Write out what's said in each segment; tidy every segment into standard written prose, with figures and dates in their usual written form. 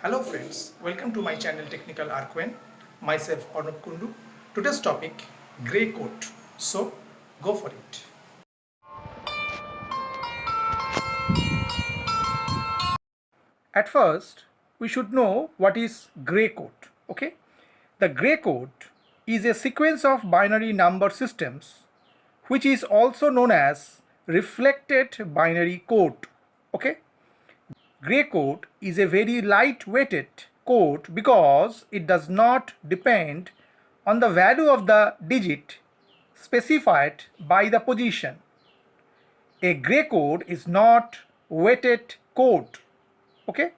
Hello friends, welcome to my channel Technical Arquen. Myself Arnab Kundu. Today's topic, grey code. So go for it. At first, we should know what is grey code. Okay, the grey code is a sequence of binary number systems which is also known as reflected binary code. Okay, grey code is a very light-weighted code because it does not depend on the value of the digit specified by the position. A grey code is not weighted code. Okay?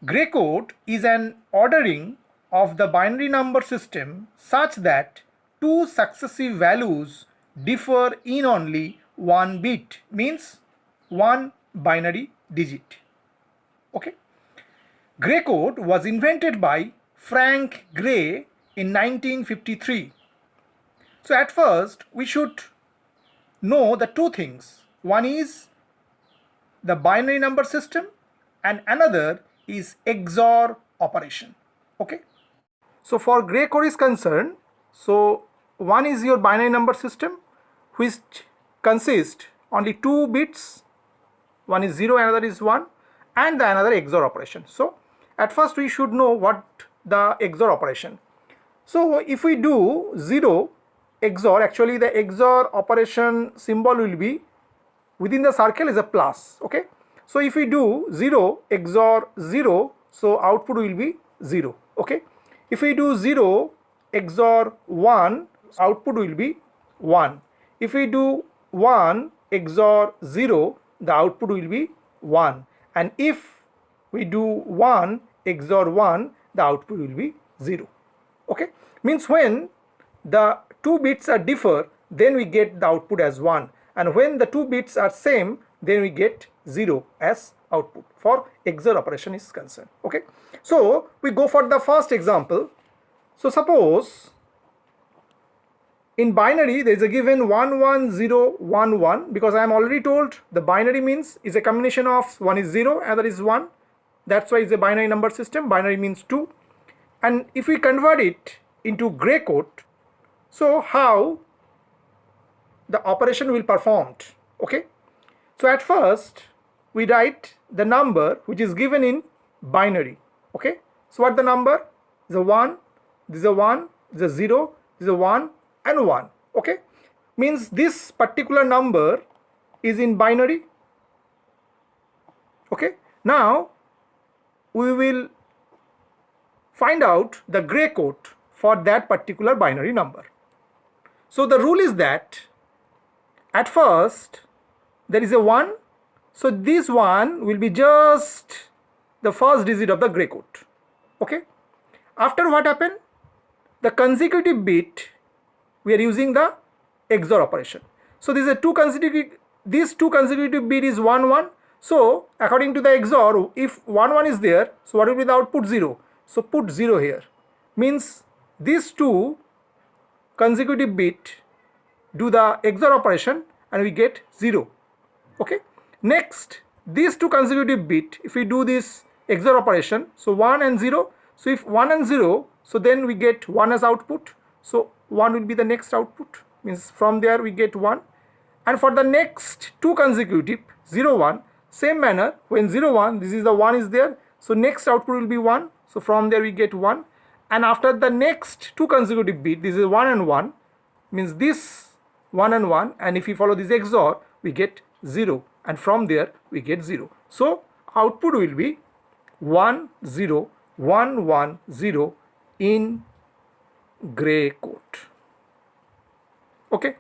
Grey code is an ordering of the binary number system such that two successive values differ in only one bit, means one binary digit. Okay? Grey code was invented by Frank Gray in 1953. So at first we should know the two things. One is the binary number system and another is XOR operation. Okay? So for grey code is concerned, so one is your binary number system which consists only two bits, one is 0, another is 1, and the another XOR operation. So at first we should know what the XOR operation. So if we do 0 XOR, actually the XOR operation symbol will be within the circle is a plus. Okay, so if we do 0 XOR 0, so output will be 0. Okay, if we do 0 XOR 1, output will be 1. If we do 1 XOR 0, the output will be 1. And if we do 1 XOR 1, the output will be 0. Okay, means when the two bits are differ, then we get the output as 1, and when the two bits are same, then we get 0 as output for XOR operation is concerned. Okay, so we go for the first example. So suppose in binary there is a given 1 1 0 1 1, because I am already told the binary means is a combination of one is 0, other is 1. That's why it's a binary number system. Binary means 2. And if we convert it into grey code, so how the operation will performed. Okay, so at first we write the number which is given in binary. Okay, so what the number is a 1, this is a 1, this is a 0, this is a 1 and 1. Okay, means this particular number is in binary. Okay, now we will find out the grey code for that particular binary number. So the rule is that at first there is a 1, so this 1 will be just the first digit of the grey code. Okay, after what happened, the consecutive bit we are using the XOR operation. So this is a these two consecutive bit is 1 1. So according to the XOR, if 1 1 is there, so what will be the output? 0. So put 0 here, means these two consecutive bit do the XOR operation and we get 0. Okay, next these two consecutive bit, if we do this XOR operation, so 1 and 0, so if 1 and 0, so then we get 1 as output, so 1 will be the next output, means from there we get 1. And for the next two consecutive 0 1, same manner, when 0 1, this is the 1 is there, so next output will be 1, so from there we get 1. And after the next two consecutive bit, this is 1 and 1, means this 1 and 1, and if we follow this XOR, we get 0, and from there we get 0. So output will be 1 0 1 1 0 in grey code. Okay,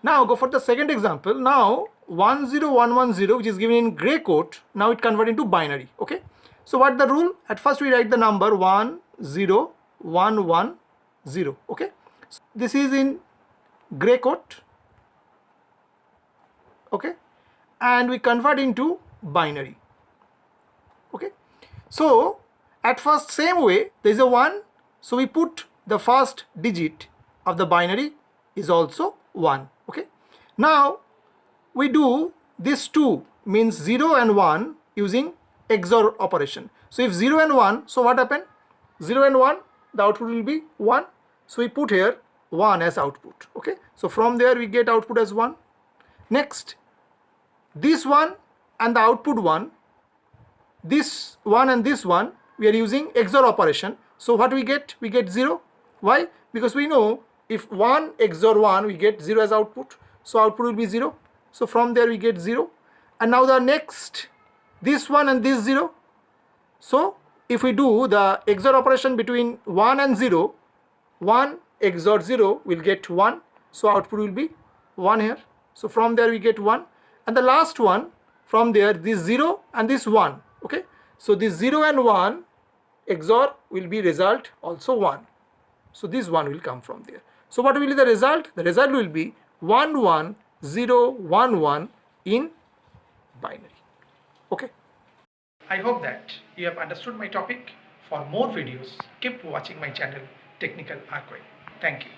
now go for the second example. Now 1 0 1 1 0, which is given in grey code, now it convert into binary. Okay, so what the rule? At first we write the number 1 0 1 1 0. Okay, so this is in grey code. Okay, and we convert into binary. Okay, so at first same way, there is a 1, so we put the first digit of the binary is also 1. Okay, now we do this 2, means 0 and 1 using XOR operation. So if 0 and 1, so what happened? 0 and 1, the output will be 1. So we put here 1 as output. Okay. So from there we get output as 1. Next, this one and the output 1, this one and this one, we are using XOR operation. So what we get? We get 0. Why? Because we know if 1 XOR 1, we get 0 as output. So output will be 0. So from there we get 0. And now the next, this one and this 0. So if we do the XOR operation between 1 and 0, 1 XOR 0 will get 1. So output will be 1 here. So from there we get 1. And the last one, from there, this 0 and this 1. Okay. So this 0 and 1 XOR will be result also 1. So this 1 will come from there. So what will be the result? The result will be 1 1 0 1 1 in binary. Okay. I hope that you have understood my topic. For more videos, keep watching my channel Technical Archive. Thank you.